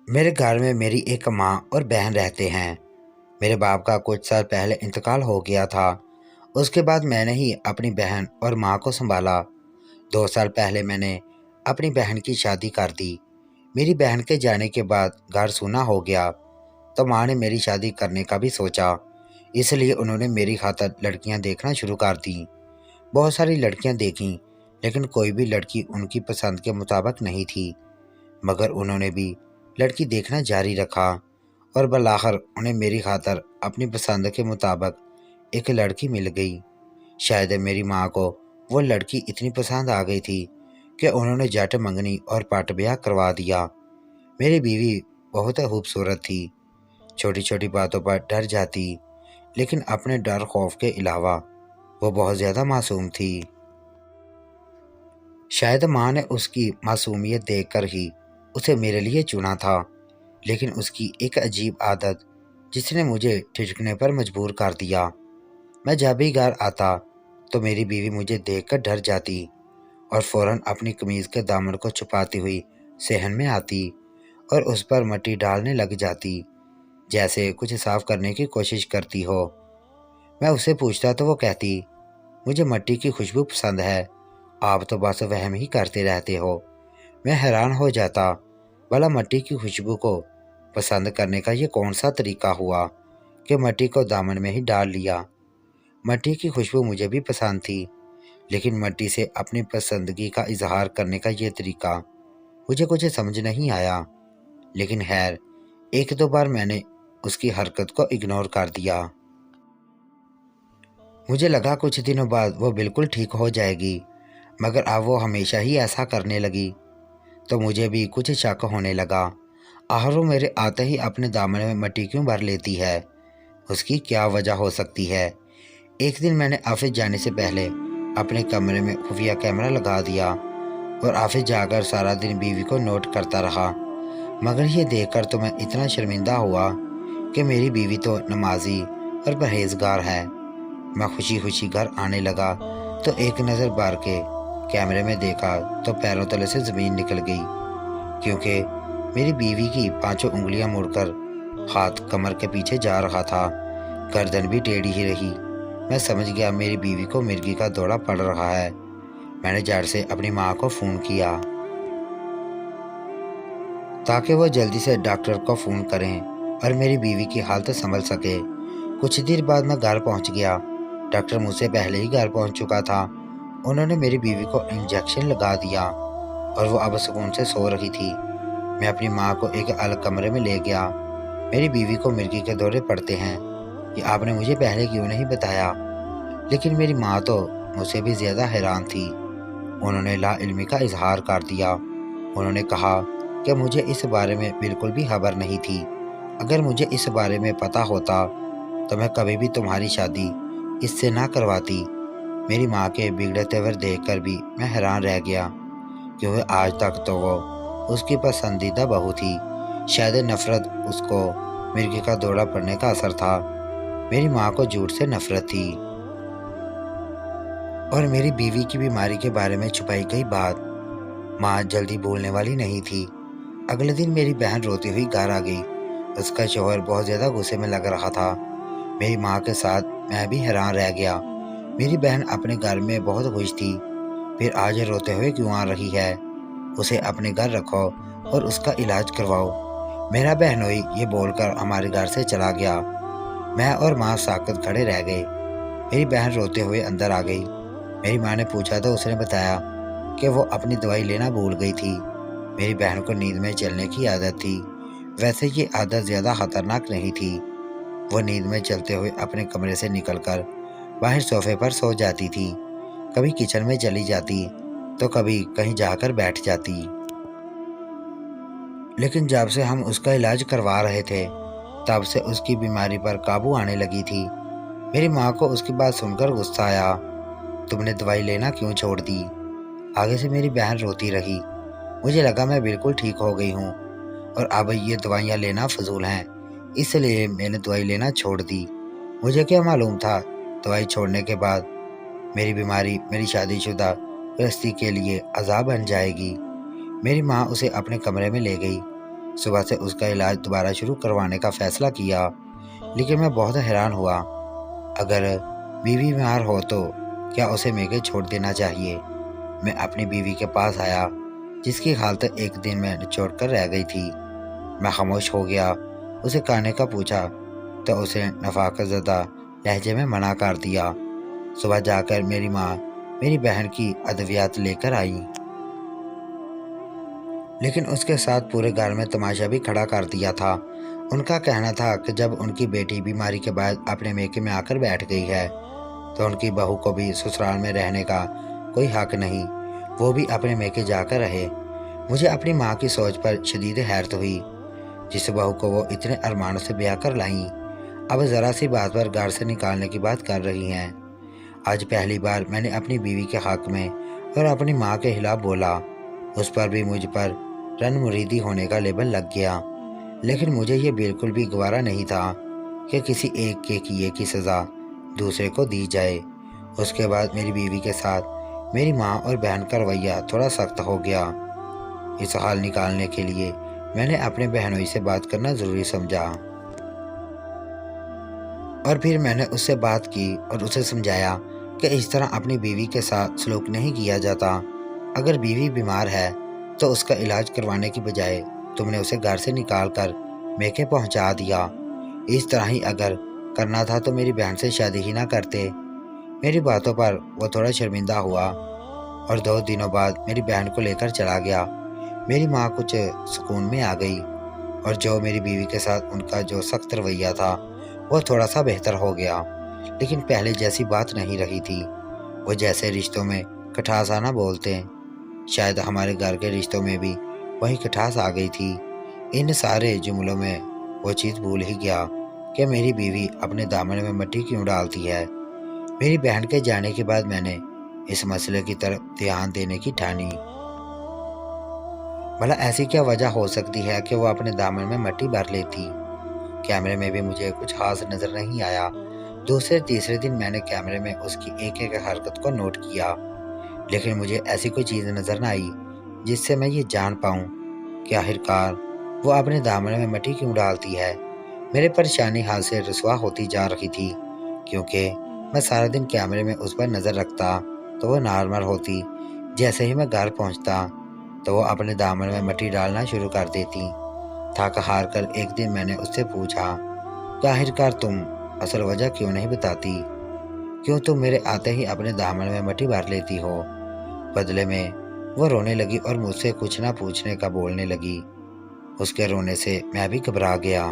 میرے گھر میں میری ایک ماں اور بہن رہتے ہیں۔ میرے باپ کا کچھ سال پہلے انتقال ہو گیا تھا۔ اس کے بعد میں نے ہی اپنی بہن اور ماں کو سنبھالا۔ 2 سال پہلے میں نے اپنی بہن کی شادی کر دی۔ میری بہن کے جانے کے بعد گھر سونا ہو گیا، تو ماں نے میری شادی کرنے کا بھی سوچا۔ اس لیے انہوں نے میری خاطر لڑکیاں دیکھنا شروع کر دیں۔ بہت ساری لڑکیاں دیکھیں، لیکن کوئی بھی لڑکی ان کی پسند کے مطابق نہیں تھی، مگر انہوں نے بھی لڑکی دیکھنا جاری رکھا اور بالآخر انہیں میری خاطر اپنی پسند کے مطابق ایک لڑکی مل گئی۔ شاید میری ماں کو وہ لڑکی اتنی پسند آ گئی تھی کہ انہوں نے جٹ منگنی اور پٹ بیاہ کروا دیا۔ میری بیوی بہت خوبصورت تھی، چھوٹی چھوٹی باتوں پر ڈر جاتی، لیکن اپنے ڈر خوف کے علاوہ وہ بہت زیادہ معصوم تھی۔ شاید ماں نے اس کی معصومیت دیکھ کر ہی اسے میرے لیے چنا تھا، لیکن اس کی ایک عجیب عادت جس نے مجھے ٹھٹکنے پر مجبور کر دیا۔ میں جب بھی گھر آتا تو میری بیوی مجھے دیکھ کر ڈر جاتی اور فوراً اپنی قمیض کے دامن کو چھپاتی ہوئی صحن میں آتی اور اس پر مٹی ڈالنے لگ جاتی، جیسے کچھ صاف کرنے کی کوشش کرتی ہو۔ میں اسے پوچھتا تو وہ کہتی، مجھے مٹی کی خوشبو پسند ہے، آپ تو بس وہم ہی کرتے رہتے ہو۔ میں حیران ہو جاتا، بھلا مٹی کی خوشبو کو پسند کرنے کا یہ کون سا طریقہ ہوا کہ مٹی کو دامن میں ہی ڈال لیا۔ مٹی کی خوشبو مجھے بھی پسند تھی، لیکن مٹی سے اپنی پسندگی کا اظہار کرنے کا یہ طریقہ مجھے کچھ سمجھ نہیں آیا۔ لیکن خیر، 1-2 بار میں نے اس کی حرکت کو اگنور کر دیا۔ مجھے لگا کچھ دنوں بعد وہ بالکل ٹھیک ہو جائے گی، مگر اب وہ ہمیشہ ہی ایسا کرنے لگی، تو مجھے بھی کچھ شک ہونے لگا۔ آخر وہ میرے آتے ہی اپنے دامن میں مٹی کیوں بھر لیتی ہے؟ اس کی کیا وجہ ہو سکتی ہے؟ ایک دن میں نے آفس جانے سے پہلے اپنے کمرے میں خفیہ کیمرہ لگا دیا اور آفس جا کر سارا دن بیوی کو نوٹ کرتا رہا، مگر یہ دیکھ کر تو میں اتنا شرمندہ ہوا کہ میری بیوی تو نمازی اور پرہیزگار ہے۔ میں خوشی خوشی گھر آنے لگا تو ایک نظر بار کے کیمرے میں دیکھا تو پیروں تلے سے زمین نکل گئی، کیونکہ میری بیوی کی 5 انگلیاں مڑ کر ہاتھ کمر کے پیچھے جا رہا تھا، گردن بھی ٹیڑھی ہی رہی۔ میں سمجھ گیا میری بیوی کو مرگی کا دورہ پڑ رہا ہے۔ میں نے جھٹ سے اپنی ماں کو فون کیا تاکہ وہ جلدی سے ڈاکٹر کو فون کریں اور میری بیوی کی حالت سنبھل سکے۔ کچھ دیر بعد میں گھر پہنچ گیا۔ ڈاکٹر مجھ سے پہلے ہی گھر پہنچ چکا تھا۔ انہوں نے میری بیوی کو انجیکشن لگا دیا اور وہ اب سکون سے سو رہی تھی۔ میں اپنی ماں کو ایک الگ کمرے میں لے گیا۔ میری بیوی کو مرگی کے دورے پڑتے ہیں، یہ آپ نے مجھے پہلے کیوں نہیں بتایا؟ لیکن میری ماں تو مجھ سے بھی زیادہ حیران تھی۔ انہوں نے لا علمی کا اظہار کر دیا۔ انہوں نے کہا کہ مجھے اس بارے میں بالکل بھی خبر نہیں تھی۔ اگر مجھے اس بارے میں پتہ ہوتا تو میں کبھی بھی تمہاری شادی اس سے نہ کرواتی۔ میری ماں کے بگڑتے ہوئے دیکھ کر بھی میں حیران رہ گیا، کیونکہ آج تک تو وہ اس کی پسندیدہ بہو تھی۔ شاید نفرت اس کو مرگی کا دورہ پڑنے کا اثر تھا۔ میری ماں کو جھوٹ سے نفرت تھی اور میری بیوی کی بیماری کے بارے میں چھپائی گئی بات ماں جلدی بھولنے والی نہیں تھی۔ اگلے دن میری بہن روتی ہوئی گھر آ گئی۔ اس کا شوہر بہت زیادہ غصے میں لگ رہا تھا۔ میری ماں کے ساتھ میں بھی حیران رہ گیا۔ میری بہن اپنے گھر میں بہت خوش تھی، پھر آج روتے ہوئے کیوں آ رہی ہے؟ اسے اپنے گھر رکھو اور اس کا علاج کرواؤ۔ میرا بہنوئی یہ بول کر ہمارے گھر سے چلا گیا۔ میں اور ماں ساکت کھڑے رہ گئے۔ میری بہن روتے ہوئے اندر آ گئی۔ میری ماں نے پوچھا تو اس نے بتایا کہ وہ اپنی دوائی لینا بھول گئی تھی۔ میری بہن کو نیند میں چلنے کی عادت تھی۔ ویسے یہ عادت زیادہ خطرناک نہیں تھی۔ وہ نیند میں چلتے ہوئے اپنے کمرے سے نکل کر باہر صوفے پر سو جاتی تھی، کبھی کچن میں چلی جاتی تو کبھی کہیں جا کر بیٹھ جاتی۔ لیکن جب سے ہم اس کا علاج کروا رہے تھے تب سے اس کی بیماری پر قابو آنے لگی تھی۔ میری ماں کو اس کی بات سن کر غصہ آیا۔ تم نے دوائی لینا کیوں چھوڑ دی؟ آگے سے میری بہن روتی رہی۔ مجھے لگا میں بالکل ٹھیک ہو گئی ہوں اور اب یہ دوائیاں لینا فضول ہیں، اس لیے میں نے دوائی لینا چھوڑ دی۔ مجھے کیا معلوم تھا دوائی چھوڑنے کے بعد میری بیماری میری شادی شدہ گرہستی کے لیے عذاب بن جائے گی۔ میری ماں اسے اپنے کمرے میں لے گئی۔ صبح سے اس کا علاج دوبارہ شروع کروانے کا فیصلہ کیا، لیکن میں بہت حیران ہوا۔ اگر بیوی بیمار ہو تو کیا اسے میکے چھوڑ دینا چاہیے؟ میں اپنی بیوی کے پاس آیا، جس کی حالت ایک دن میں نچوڑ کر رہ گئی تھی۔ میں خاموش ہو گیا۔ اسے کھانے کا پوچھا تو اسے نفاقت زدہ لہجے میں منع کر دیا۔ صبح جا کر میری ماں میری بہن کی ادویات لے کر آئی، لیکن اس کے ساتھ پورے گھر میں تماشا بھی کھڑا کر دیا تھا۔ ان کا کہنا تھا کہ جب ان کی بیٹی بیماری کے بعد اپنے میکے میں آ کر بیٹھ گئی ہے تو ان کی بہو کو بھی سسرال میں رہنے کا کوئی حق نہیں، وہ بھی اپنے میکے جا کر رہے۔ مجھے اپنی ماں کی سوچ پر شدید حیرت ہوئی، جس بہو کو وہ اتنے ارمانوں سے بیاہ کر لائیں، اب ذرا سی بات پر گھر سے نکالنے کی بات کر رہی ہیں۔ آج پہلی بار میں نے اپنی بیوی کے حق میں اور اپنی ماں کے خلاف بولا۔ اس پر بھی مجھ پر رن مریدی ہونے کا لیبل لگ گیا، لیکن مجھے یہ بالکل بھی گوارا نہیں تھا کہ کسی ایک کے کیے کی سزا دوسرے کو دی جائے۔ اس کے بعد میری بیوی کے ساتھ میری ماں اور بہن کا رویہ تھوڑا سخت ہو گیا۔ اس حال نکالنے کے لیے میں نے اپنے بہنوئی سے بات کرنا ضروری سمجھا، اور پھر میں نے اس سے بات کی اور اسے سمجھایا کہ اس طرح اپنی بیوی کے ساتھ سلوک نہیں کیا جاتا۔ اگر بیوی بیمار ہے تو اس کا علاج کروانے کی بجائے تم نے اسے گھر سے نکال کر میکے پہنچا دیا۔ اس طرح ہی اگر کرنا تھا تو میری بہن سے شادی ہی نہ کرتے۔ میری باتوں پر وہ تھوڑا شرمندہ ہوا اور 2 دنوں بعد میری بہن کو لے کر چلا گیا۔ میری ماں کچھ سکون میں آ گئی، اور جو میری بیوی کے ساتھ ان کا جو سخت رویہ تھا وہ تھوڑا سا بہتر ہو گیا، لیکن پہلے جیسی بات نہیں رہی تھی۔ وہ جیسے رشتوں میں کٹھاسانہ بولتے ہیں، شاید ہمارے گھر کے رشتوں میں بھی وہی کٹھاس آ گئی تھی۔ ان سارے جملوں میں وہ چیز بھول ہی گیا کہ میری بیوی اپنے دامن میں مٹی کیوں ڈالتی ہے۔ میری بہن کے جانے کے بعد میں نے اس مسئلے کی طرف دھیان دینے کی ٹھانی۔ بھلا ایسی کیا وجہ ہو سکتی ہے کہ وہ اپنے دامن میں مٹی بھر لیتی؟ کیمرے میں بھی مجھے کچھ خاص نظر نہیں آیا۔ دوسرے تیسرے دن میں نے کیمرے میں اس کی ایک ایک حرکت کو نوٹ کیا، لیکن مجھے ایسی کوئی چیز نظر نہ آئی جس سے میں یہ جان پاؤں کہ آخرکار وہ اپنے دامن میں مٹی کیوں ڈالتی ہے۔ میرے پریشانی حال سے رسوا ہوتی جا رہی تھی، کیونکہ میں سارا دن کیمرے میں اس پر نظر رکھتا تو وہ نارمل ہوتی۔ جیسے ہی میں گھر پہنچتا تو وہ اپنے دامن میں مٹی ڈالنا شروع کر دیتی۔ تھک ہار کر ایک دن میں نے اس سے پوچھا کہ آخرکار تم اصل وجہ کیوں نہیں بتاتی؟ کیوں تم میرے آتے ہی اپنے دامن میں مٹی بھر لیتی ہو؟ بدلے میں وہ رونے لگی اور مجھ سے کچھ نہ پوچھنے کا بولنے لگی۔ اس کے رونے سے میں بھی گھبرا گیا۔